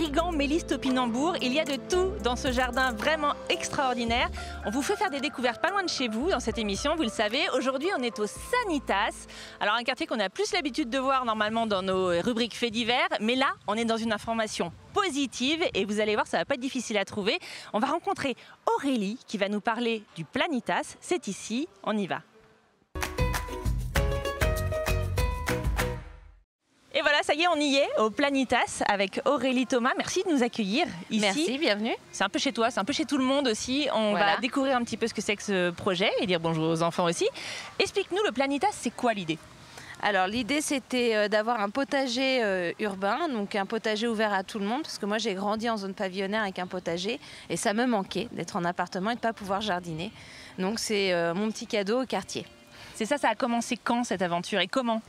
Rigan, Mélis, topinambour. Il y a de tout dans ce jardin vraiment extraordinaire. On vous fait faire des découvertes pas loin de chez vous dans cette émission, vous le savez. Aujourd'hui, on est au Sanitas. Alors, un quartier qu'on a plus l'habitude de voir normalement dans nos rubriques faits divers. Mais là, on est dans une information positive et vous allez voir, ça va pas être difficile à trouver. On va rencontrer Aurélie qui va nous parler du Planitas. C'est ici, on y va. Et voilà, ça y est, on y est, au Planitas, avec Aurélie Thomas. Merci de nous accueillir ici. Merci, bienvenue. C'est un peu chez toi, c'est un peu chez tout le monde aussi. On va découvrir un petit peu ce que c'est que ce projet et dire bonjour aux enfants aussi. Explique-nous, le Planitas, c'est quoi l'idée ? Alors l'idée c'était d'avoir un potager urbain, donc un potager ouvert à tout le monde, parce que moi j'ai grandi en zone pavillonnaire avec un potager et ça me manquait d'être en appartement et de ne pas pouvoir jardiner. Donc c'est mon petit cadeau au quartier. C'est ça, ça a commencé quand cette aventure et comment ?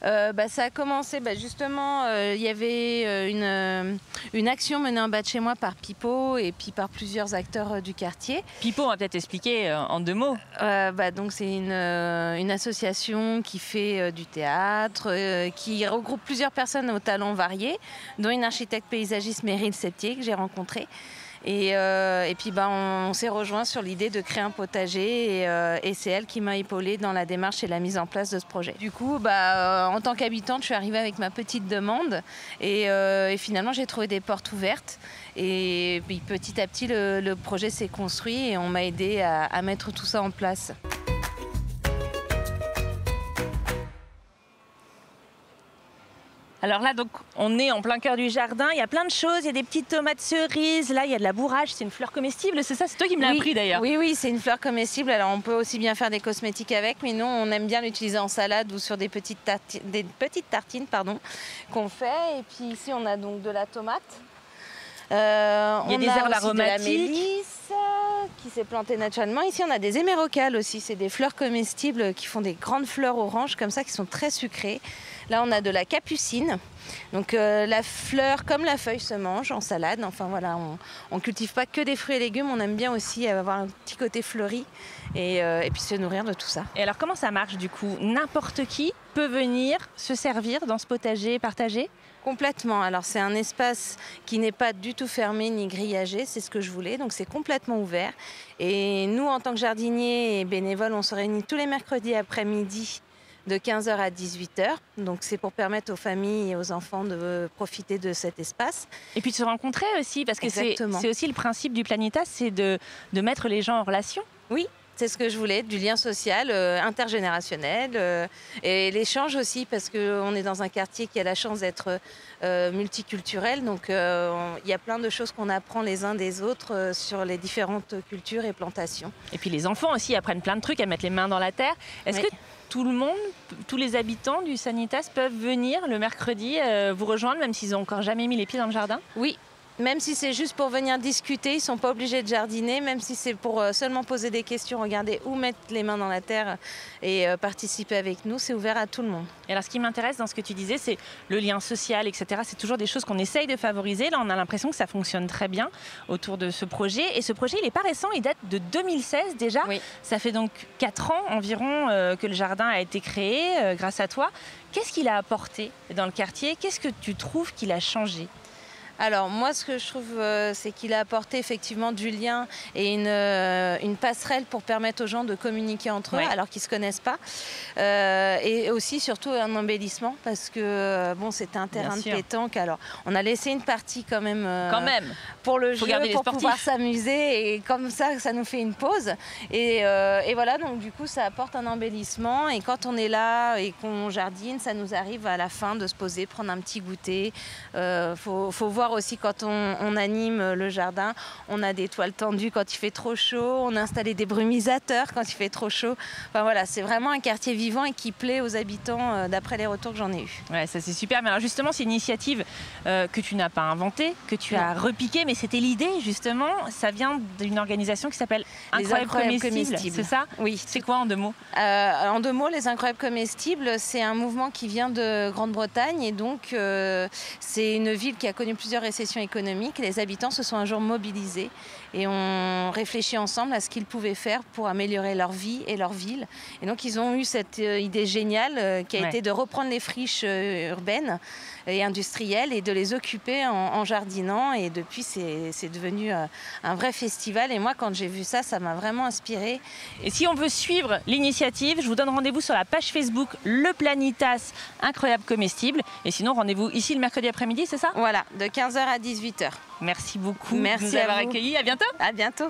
Ça a commencé, justement, il y avait une action menée en bas de chez moi par Pipo et puis par plusieurs acteurs du quartier. Pipo, on va peut-être expliquer en deux mots. Donc c'est une association qui fait du théâtre, qui regroupe plusieurs personnes aux talents variés, dont une architecte paysagiste, Meryl Septier, que j'ai rencontrée. Et puis on s'est rejoint sur l'idée de créer un potager et c'est elle qui m'a épaulée dans la démarche et la mise en place de ce projet. Du coup, en tant qu'habitante, je suis arrivée avec ma petite demande et finalement j'ai trouvé des portes ouvertes. Et puis petit à petit, le projet s'est construit et on m'a aidée à mettre tout ça en place. Alors là, donc, on est en plein cœur du jardin. Il y a plein de choses. Il y a des petites tomates cerises. Là, il y a de la bourrage. C'est une fleur comestible, c'est ça? C'est toi qui me l'as appris d'ailleurs. Oui, c'est une fleur comestible. Alors, on peut aussi bien faire des cosmétiques avec, mais nous, on aime bien l'utiliser en salade ou sur des petites tartines qu'on fait. Et puis ici, on a donc de la tomate. Il y a des herbes aromatiques. De la mélisse qui s'est plantée naturellement. Ici, on a des hémérocales aussi. C'est des fleurs comestibles qui font des grandes fleurs oranges comme ça, qui sont très sucrées. Là, on a de la capucine. Donc la fleur comme la feuille se mange en salade. Enfin voilà, on cultive pas que des fruits et légumes. On aime bien aussi avoir un petit côté fleuri et puis se nourrir de tout ça. Et alors comment ça marche du coup? N'importe qui peut venir se servir dans ce potager partagé? Complètement. Alors c'est un espace qui n'est pas du tout fermé ni grillagé, c'est ce que je voulais, donc c'est complètement ouvert. Et nous, en tant que jardiniers et bénévoles, on se réunit tous les mercredis après-midi de 15h à 18h. Donc c'est pour permettre aux familles et aux enfants de profiter de cet espace. Et puis de se rencontrer aussi, parce que c'est aussi le principe du Planitas, c'est de mettre les gens en relation. Oui. C'est ce que je voulais, du lien social, intergénérationnel et l'échange aussi, parce qu'on est dans un quartier qui a la chance d'être multiculturel. Donc il y a plein de choses qu'on apprend les uns des autres sur les différentes cultures et plantations. Et puis les enfants aussi apprennent plein de trucs à mettre les mains dans la terre. Est-ce que tout le monde, tous les habitants du Sanitas peuvent venir le mercredi vous rejoindre, même s'ils n'ont encore jamais mis les pieds dans le jardin? Oui. Même si c'est juste pour venir discuter, ils ne sont pas obligés de jardiner, même si c'est pour seulement poser des questions, regarder où mettre les mains dans la terre et participer avec nous, c'est ouvert à tout le monde. Et alors ce qui m'intéresse dans ce que tu disais, c'est le lien social, etc. C'est toujours des choses qu'on essaye de favoriser. Là, on a l'impression que ça fonctionne très bien autour de ce projet. Et ce projet, il n'est pas récent, il date de 2016 déjà. Oui. Ça fait donc 4 ans environ que le jardin a été créé grâce à toi. Qu'est-ce qu'il a apporté dans le quartier? Qu'est-ce que tu trouves qu'il a changé? Alors moi, ce que je trouve, c'est qu'il a apporté effectivement du lien et une passerelle pour permettre aux gens de communiquer entre eux alors qu'ils ne se connaissent pas. Et aussi, surtout, un embellissement parce que c'était un terrain de pétanque. Alors, on a laissé une partie quand même pour le jeu, pour pouvoir s'amuser. Et comme ça nous fait une pause. Et voilà, donc du coup, ça apporte un embellissement. Et quand on est là et qu'on jardine, ça nous arrive à la fin de se poser, prendre un petit goûter. Faut voir aussi quand on anime le jardin, on a des toiles tendues quand il fait trop chaud, on a installé des brumisateurs quand il fait trop chaud. Enfin voilà, c'est vraiment un quartier vivant et qui plaît aux habitants d'après les retours que j'en ai eus. Ouais, ça c'est super. Mais alors justement, c'est une initiative que tu n'as pas inventée, que tu as repiquée, mais c'était l'idée justement. Ça vient d'une organisation qui s'appelle Incroyables Comestibles. C'est ça? Oui. C'est quoi en deux mots? En deux mots, les Incroyables Comestibles, c'est un mouvement qui vient de Grande-Bretagne et donc c'est une ville qui a connu plusieurs plusieurs récessions économiques, les habitants se sont un jour mobilisés et ont réfléchi ensemble à ce qu'ils pouvaient faire pour améliorer leur vie et leur ville. Et donc ils ont eu cette idée géniale qui a été de reprendre les friches urbaines et industrielles et de les occuper en jardinant. Et depuis, c'est devenu un vrai festival. Et moi, quand j'ai vu ça, ça m'a vraiment inspirée. Et si on veut suivre l'initiative, je vous donne rendez-vous sur la page Facebook Le Planitas, incroyable comestible. Et sinon, rendez-vous ici le mercredi après-midi, c'est ça? Voilà, de 15h à 18h. Merci beaucoup Merci de nous avoir accueillis. À bientôt. À bientôt.